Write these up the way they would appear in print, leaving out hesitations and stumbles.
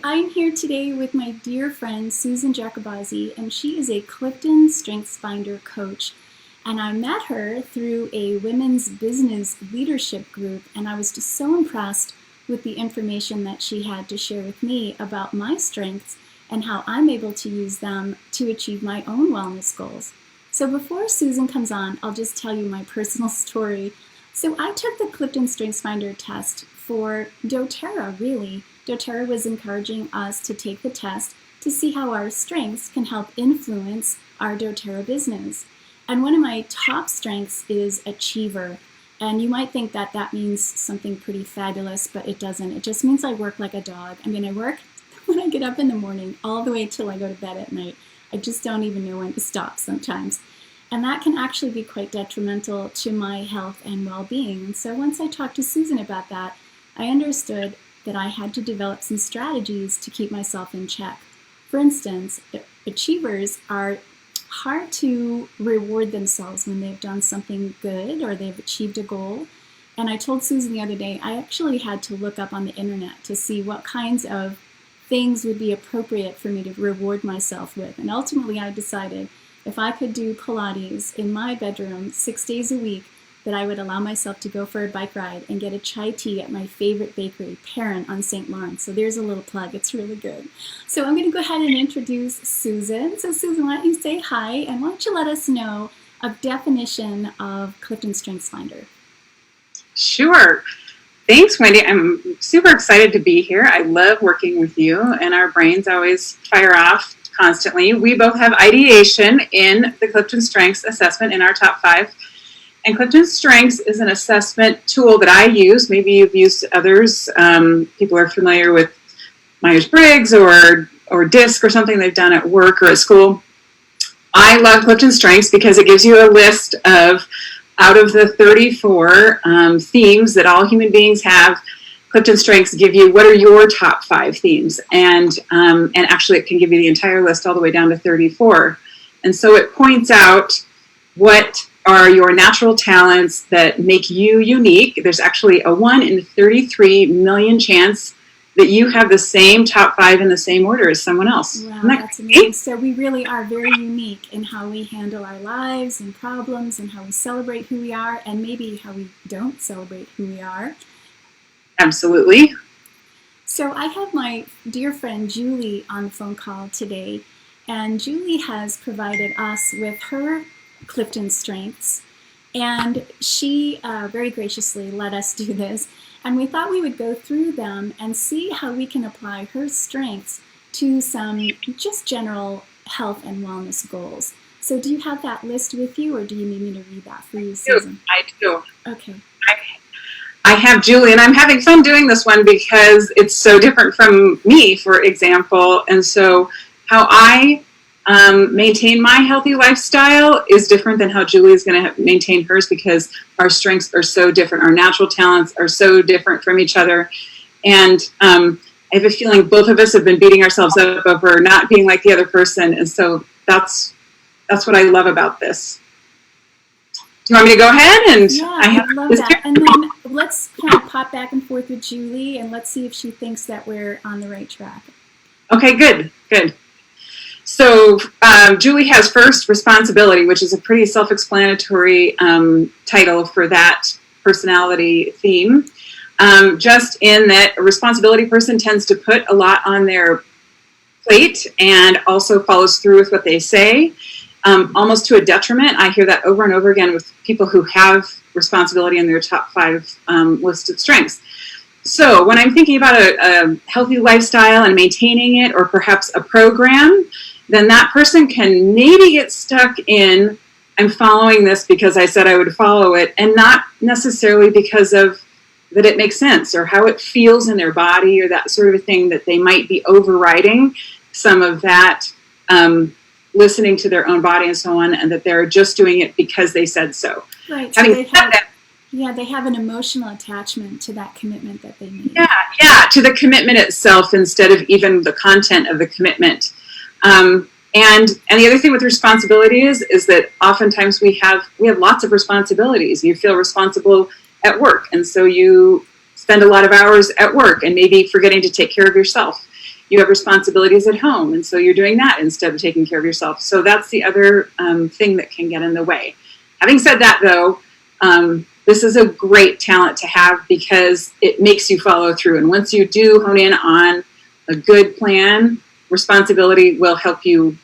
I'm here today with my dear friend Susan Giacobazzi, and she is a Clifton StrengthsFinder coach. And I met her through a women's business leadership group, and I was just so impressed with the information that she had to share with me about my strengths and how I'm able to use them to achieve my own wellness goals. So before Susan comes on, I'll just tell you my personal story. So I took the Clifton StrengthsFinder test for doTERRA, really. doTERRA was encouraging us to take the test to see how our strengths can help influence our doTERRA business. And one of my top strengths is achiever. And you might think that that means something pretty fabulous, but it doesn't. It just means I work like a dog. I mean, I work when I get up in the morning all the way till I go to bed at night. I just don't even know when to stop sometimes. And that can actually be quite detrimental to my health and well-being. And so once I talked to Susan about that, I understood that I had to develop some strategies to keep myself in check. For instance, achievers are hard to reward themselves when they've done something good or they've achieved a goal. And I told Susan the other day, I actually had to look up on the internet to see what kinds of things would be appropriate for me to reward myself with. And ultimately I decided if I could do Pilates in my bedroom 6 days a week, that I would allow myself to go for a bike ride and get a chai tea at my favorite bakery, Parent on St. Lawrence. So there's a little plug. It's really good. So I'm going to go ahead and introduce Susan. So Susan, why don't you say hi, and why don't you let us know a definition of Clifton StrengthsFinder? Sure. Thanks, Wendy. I'm super excited to be here. I love working with you, and our brains always fire off constantly. We both have ideation in the Clifton Strengths assessment in our top 5. And Clifton Strengths is an assessment tool that I use. Maybe you've used others. People are familiar with Myers-Briggs or DISC or something they've done at work or at school. I love Clifton Strengths because it gives you a list of, out of the 34 themes that all human beings have, Clifton Strengths give you what are your top 5 themes. And actually it can give you the entire list all the way down to 34. And so it points out what are your natural talents that make you unique. There's actually a 1 in 33 million chance that you have the same top 5 in the same order as someone else. Wow, that's amazing. So we really are very unique in how we handle our lives and problems and how we celebrate who we are and maybe how we don't celebrate who we are. Absolutely. So I have my dear friend Julie on the phone call today, and Julie has provided us with her Clifton strengths, and she very graciously let us do this, and we thought we would go through them and see how we can apply her strengths to some just general health and wellness goals. So do you have that list with you, or do you need me to read that for you, Susan? I do. Okay. I have Julie, and I'm having fun doing this one because it's so different from me, for example, and so how I maintain my healthy lifestyle is different than how Julie is going to maintain hers because our strengths are so different. Our natural talents are so different from each other. And I have a feeling both of us have been beating ourselves up over not being like the other person. And so that's what I love about this. Do you want me to go ahead? And yeah, I love that. And then let's kind of pop back and forth with Julie, and let's see if she thinks that we're on the right track. Okay, good. So Julie has first responsibility, which is a pretty self-explanatory title for that personality theme. Just in that a responsibility person tends to put a lot on their plate and also follows through with what they say, almost to a detriment. I hear that over and over again with people who have responsibility in their top 5 listed strengths. So when I'm thinking about a healthy lifestyle and maintaining it, or perhaps a program, then that person can maybe get stuck in, I'm following this because I said I would follow it, and not necessarily because of that it makes sense or how it feels in their body or that sort of thing, that they might be overriding some of that listening to their own body and so on, and that they're just doing it because they said so. Right. So they have an emotional attachment to that commitment that they made. Yeah, to the commitment itself instead of even the content of the commitment. And the other thing with responsibility is that oftentimes we have lots of responsibilities. You feel responsible at work, and so you spend a lot of hours at work and maybe forgetting to take care of yourself. you have responsibilities at home, and so you're doing that instead of taking care of yourself. So that's the other thing that can get in the way. Having said that, though, this is a great talent to have because it makes you follow through. And once you do hone in on a good plan, responsibility will help you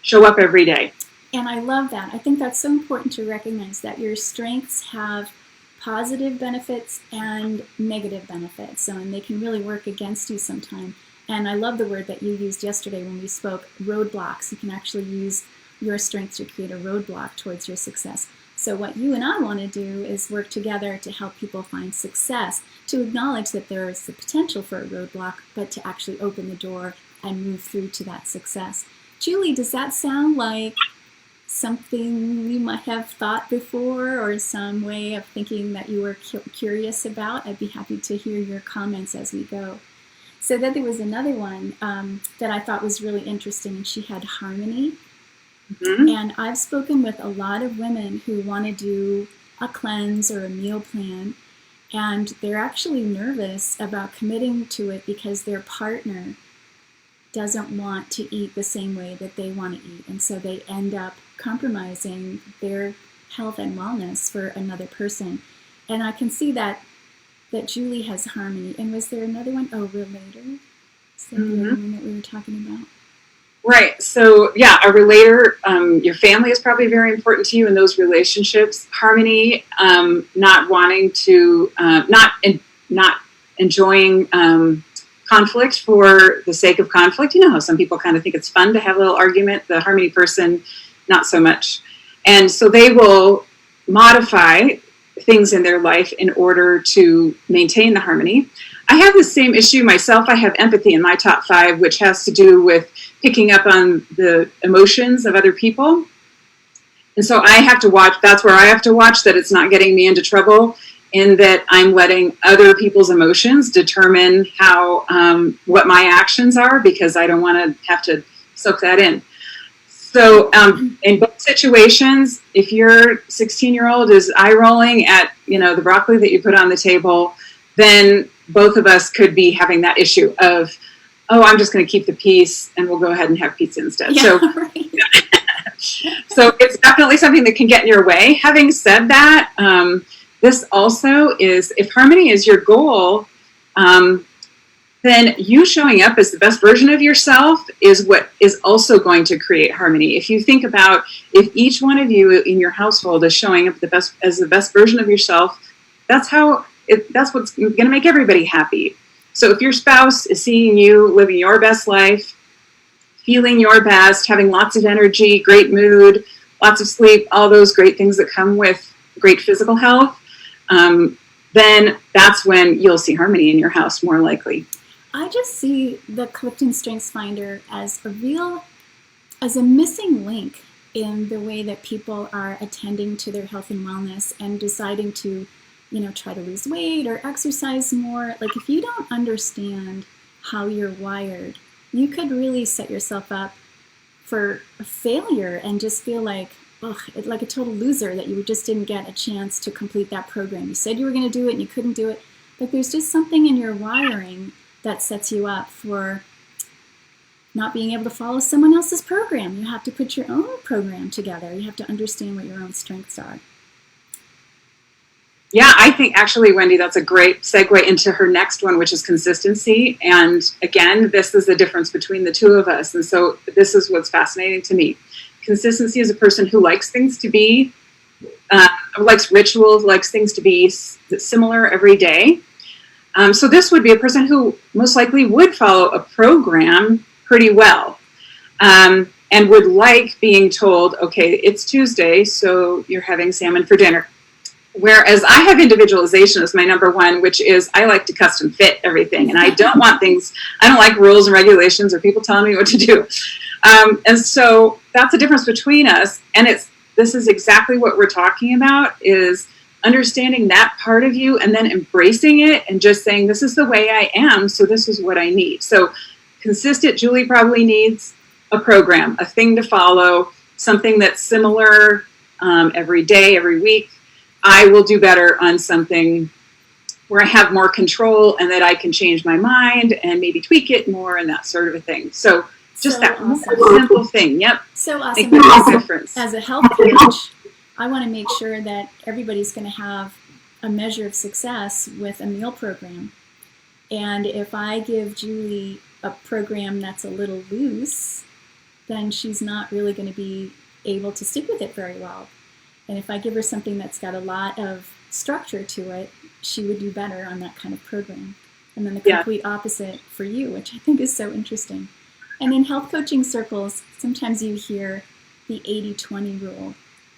show up every day. And I love that. I think that's so important to recognize that your strengths have positive benefits and negative benefits. And they can really work against you sometimes. And I love the word that you used yesterday when we spoke, roadblocks. You can actually use your strengths to create a roadblock towards your success. So what you and I want to do is work together to help people find success, to acknowledge that there is the potential for a roadblock, but to actually open the door and move through to that success. Julie, does that sound like something you might have thought before, or some way of thinking that you were curious about? I'd be happy to hear your comments as we go. So then there was another one that I thought was really interesting, and she had harmony. Mm-hmm. And I've spoken with a lot of women who want to do a cleanse or a meal plan, and they're actually nervous about committing to it because their partner doesn't want to eat the same way that they want to eat. And so they end up compromising their health and wellness for another person. And I can see that Julie has harmony. And was there another one? Oh, relator. Is that the other one that we were talking about? Right. So, yeah, a relator, your family is probably very important to you in those relationships. Harmony, not wanting to, not enjoying conflict for the sake of conflict. You know how some people kind of think it's fun to have a little argument. The harmony person, not so much. And so they will modify things in their life in order to maintain the harmony. I have the same issue myself. I have empathy in my top 5, which has to do with picking up on the emotions of other people. And so I have to watch, that's where I have to watch that it's not getting me into trouble, in that I'm letting other people's emotions determine how, what my actions are, because I don't want to have to soak that in. So in both situations, if your 16-year-old is eye-rolling at, the broccoli that you put on the table, then both of us could be having that issue of, oh, I'm just going to keep the peace and we'll go ahead and have pizza instead. Yeah, so, right. So it's definitely something that can get in your way. Having said that, this also is, if harmony is your goal, then you showing up as the best version of yourself is what is also going to create harmony. If you think about, if each one of you in your household is showing up as the best version of yourself, that's what's going to make everybody happy. So if your spouse is seeing you living your best life, feeling your best, having lots of energy, great mood, lots of sleep, all those great things that come with great physical health, then that's when you'll see harmony in your house more likely. I just see the Clifton Strengths Finder as a missing link in the way that people are attending to their health and wellness and deciding to, try to lose weight or exercise more. Like, if you don't understand how you're wired, you could really set yourself up for a failure and just feel like a total loser that you just didn't get a chance to complete that program. You said you were going to do it and you couldn't do it. But there's just something in your wiring that sets you up for not being able to follow someone else's program. You have to put your own program together. You have to understand what your own strengths are. Yeah, I think actually, Wendy, that's a great segue into her next one, which is consistency. And again, this is the difference between the two of us. And so this is what's fascinating to me. Consistency is a person who likes things to be, likes rituals, likes things to be similar every day. So this would be a person who most likely would follow a program pretty well, and would like being told, okay, it's Tuesday, so you're having salmon for dinner. Whereas I have individualization as my number one, which is I like to custom fit everything. And I don't want things, I don't like rules and regulations or people telling me what to do. And so that's the difference between us. And this is exactly what we're talking about, is understanding that part of you and then embracing it and just saying, this is the way I am, so this is what I need. So consistent, Julie probably needs a program, a thing to follow, something that's similar every day, every week. I will do better on something where I have more control and that I can change my mind and maybe tweak it more and that sort of a thing. So just So that awesome. simple thing. Yep. So awesome. Make a big difference. As a health coach, I want to make sure that everybody's going to have a measure of success with a meal program. And if I give Julie a program that's a little loose, then she's not really going to be able to stick with it very well. And if I give her something that's got a lot of structure to it, she would do better on that kind of program. And then the complete opposite for you, which I think is so interesting. And in health coaching circles, sometimes you hear the 80-20 rule.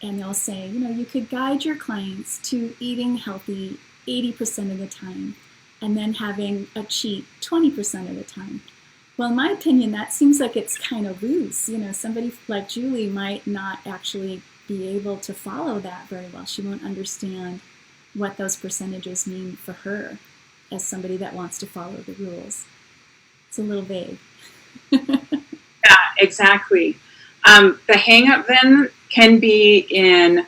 And they'll say, you could guide your clients to eating healthy 80% of the time and then having a cheat 20% of the time. Well, in my opinion, that seems like it's kind of loose. Somebody like Julie might not actually be able to follow that very well. She won't understand what those percentages mean for her as somebody that wants to follow the rules. It's a little vague. Yeah, exactly. The hang up then can be in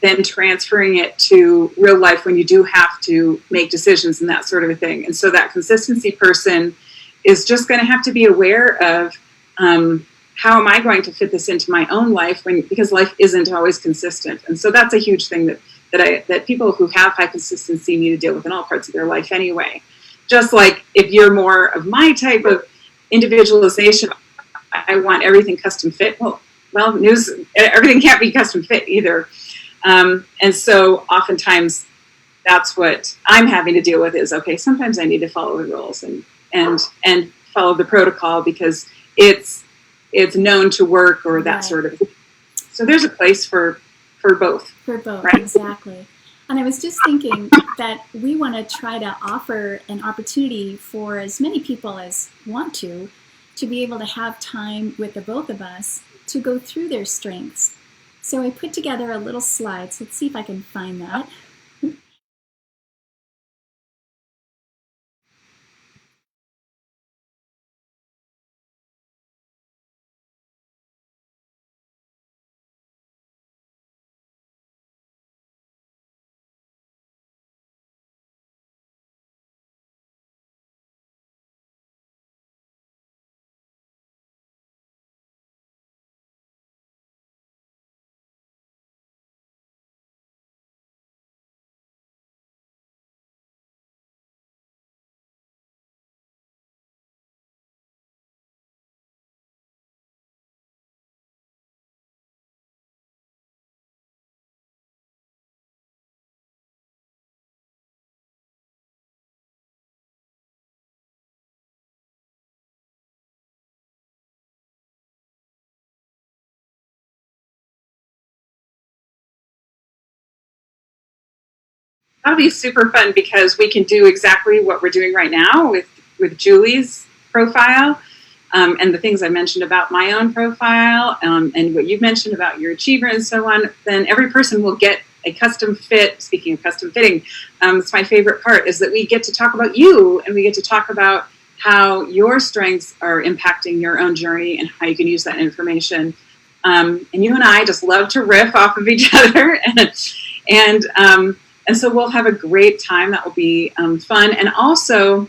then transferring it to real life when you do have to make decisions and that sort of a thing. And so that consistency person is just going to have to be aware of how am I going to fit this into my own life because life isn't always consistent. And so that's a huge thing that people who have high consistency need to deal with in all parts of their life anyway. Just like if you're more of my type of individualization, I want everything custom fit. Well, everything can't be custom fit either. And so oftentimes that's what I'm having to deal with is, okay, sometimes I need to follow the rules and follow the protocol because it's known to work or that sort of thing. So there's a place for both. For both, right? Exactly. And I was just thinking that we want to try to offer an opportunity for as many people as want to be able to have time with the both of us to go through their strengths. So I put together a little slide. So let's see if I can find that. That'll be super fun because we can do exactly what we're doing right now with Julie's profile and the things I mentioned about my own profile and what you've mentioned about your achiever and so on. Then every person will get a custom fit. Speaking of custom fitting, it's my favorite part is that we get to talk about you and we get to talk about how your strengths are impacting your own journey and how you can use that information. And you and I just love to riff off of each other and so we'll have a great time. That will be fun. And also,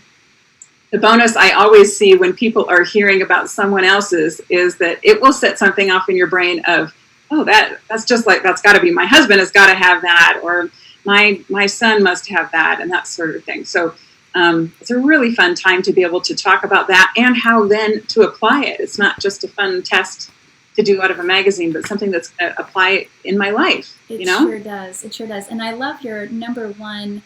the bonus I always see when people are hearing about someone else's is that it will set something off in your brain of, oh, that's just like, that's got to be my husband has got to have that, or my son must have that, and that sort of thing. So it's a really fun time to be able to talk about that and how then to apply it. It's not just a fun test to do out of a magazine, but something that's going to apply in my life. It sure does. It sure does. And I love your number one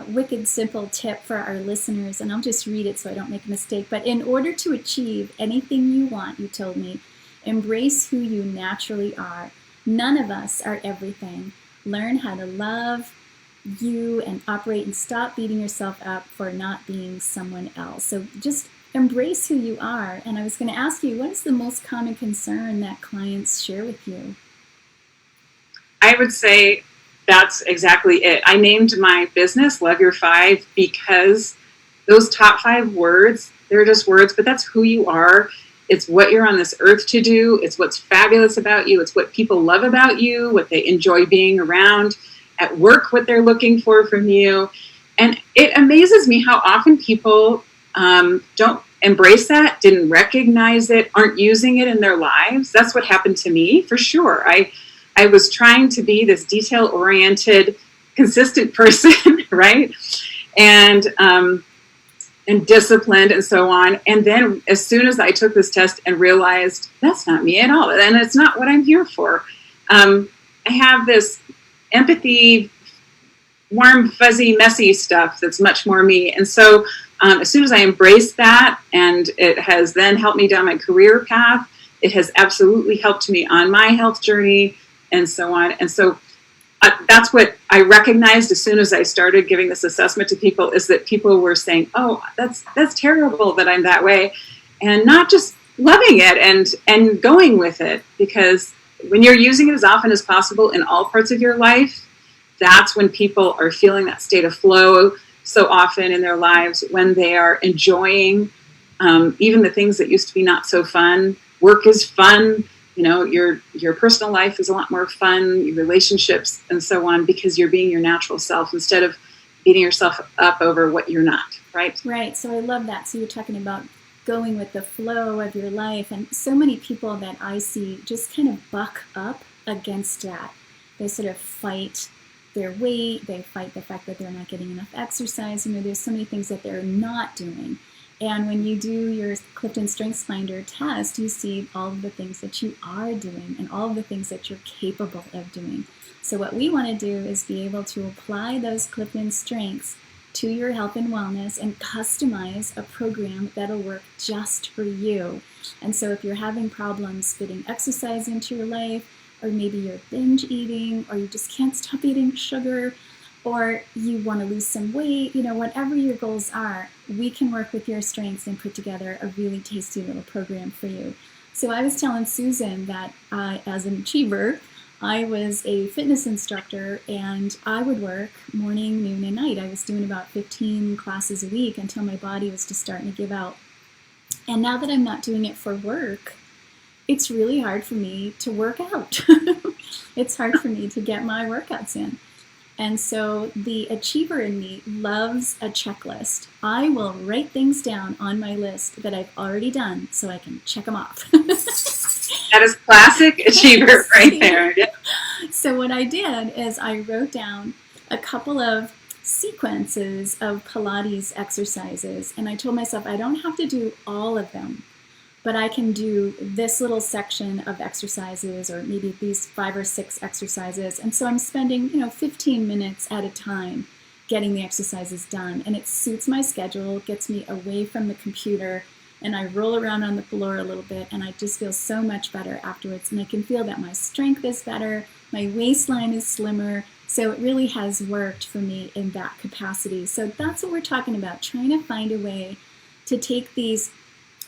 wicked simple tip for our listeners, and I'll just read it so I don't make a mistake. But in order to achieve anything you want, you told me, embrace who you naturally are. None of us are everything. Learn how to love you and operate and stop beating yourself up for not being someone else. So just embrace who you are. And I was going to ask you, what is the most common concern that clients share with you? I would say that's exactly it. I named my business Love Your Five because those top 5 words, they're just words, but that's who you are. It's what you're on this earth to do. It's what's fabulous about you. It's what people love about you, what they enjoy being around. At work, what they're looking for from you. And it amazes me how often people don't embrace that, didn't recognize it, aren't using it in their lives. That's what happened to me, for sure. I was trying to be this detail-oriented, consistent person, right? And disciplined and so on. And then as soon as I took this test and realized that's not me at all, and it's not what I'm here for, I have this empathy, warm, fuzzy, messy stuff that's much more me. And so as soon as I embraced that, and it has then helped me down my career path, it has absolutely helped me on my health journey and so on. And so that's what I recognized as soon as I started giving this assessment to people, is that people were saying, oh, that's terrible that I'm that way, and not just loving it and going with it. Because when you're using it as often as possible in all parts of your life, that's when people are feeling that state of flow so often in their lives, when they are enjoying even the things that used to be not so fun. Work is fun. You know, your personal life is a lot more fun, your relationships and so on, because you're being your natural self instead of beating yourself up over what you're not, right? Right. So I love that. So you're talking about going with the flow of your life. And so many people that I see just kind of buck up against that. They sort of fight their weight. They fight the fact that they're not getting enough exercise. You know, there's so many things that they're not doing. And when you do your Clifton StrengthsFinder test, you see all of the things that you are doing and all of the things that you're capable of doing. So what we want to do is be able to apply those Clifton strengths to your health and wellness and customize a program that'll work just for you. And so if you're having problems fitting exercise into your life, or maybe you're binge eating, or you just can't stop eating sugar, or you want to lose some weight, you know, whatever your goals are, we can work with your strengths and put together a really tasty little program for you. So I was telling Susan that as an achiever, I was a fitness instructor, and I would work morning, noon, and night. I was doing about 15 classes a week until my body was just starting to give out. And now that I'm not doing it for work, it's really hard for me to work out. It's hard for me to get my workouts in. And so the achiever in me loves a checklist. I will write things down on my list that I've already done so I can check them off. That is classic achiever right there. Yeah. So what I did is I wrote down a couple of sequences of Pilates exercises, and I told myself I don't have to do all of them, but I can do this little section of exercises, or maybe these 5 or 6 exercises. And so I'm spending, 15 minutes at a time getting the exercises done. And it suits my schedule, gets me away from the computer, and I roll around on the floor a little bit, and I just feel so much better afterwards. And I can feel that my strength is better, my waistline is slimmer. So it really has worked for me in that capacity. So that's what we're talking about, trying to find a way to take these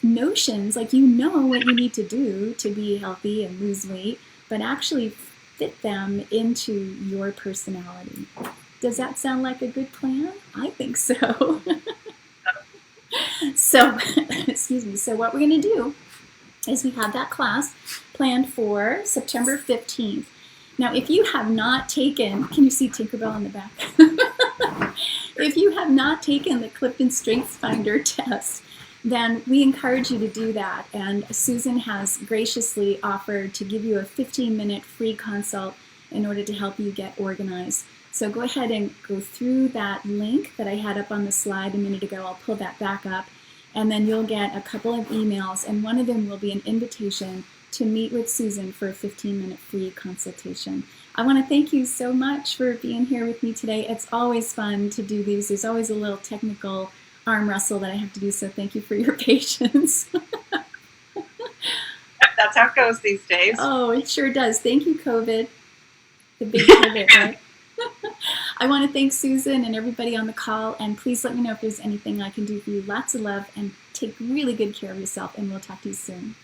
notions, like what you need to do to be healthy and lose weight, but actually fit them into your personality. Does that sound like a good plan? I think so. So, excuse me. So what we're going to do is we have that class planned for September 15th. Now, if you have not taken, can you see Tinkerbell in the back? If you have not taken the Clifton StrengthsFinder test, then we encourage you to do that. And Susan has graciously offered to give you a 15-minute free consult in order to help you get organized. So go ahead and go through that link that I had up on the slide a minute ago. I'll pull that back up, and then you'll get a couple of emails, and one of them will be an invitation to meet with Susan for a 15-minute free consultation. I want to thank you so much for being here with me today. It's always fun to do these. There's always a little technical arm wrestle that I have to do, so thank you for your patience. That's how it goes these days. Oh, it sure does. Thank you, COVID. The big COVID, right? I want to thank Susan and everybody on the call, and please let me know if there's anything I can do for you. Lots of love, and take really good care of yourself, and we'll talk to you soon.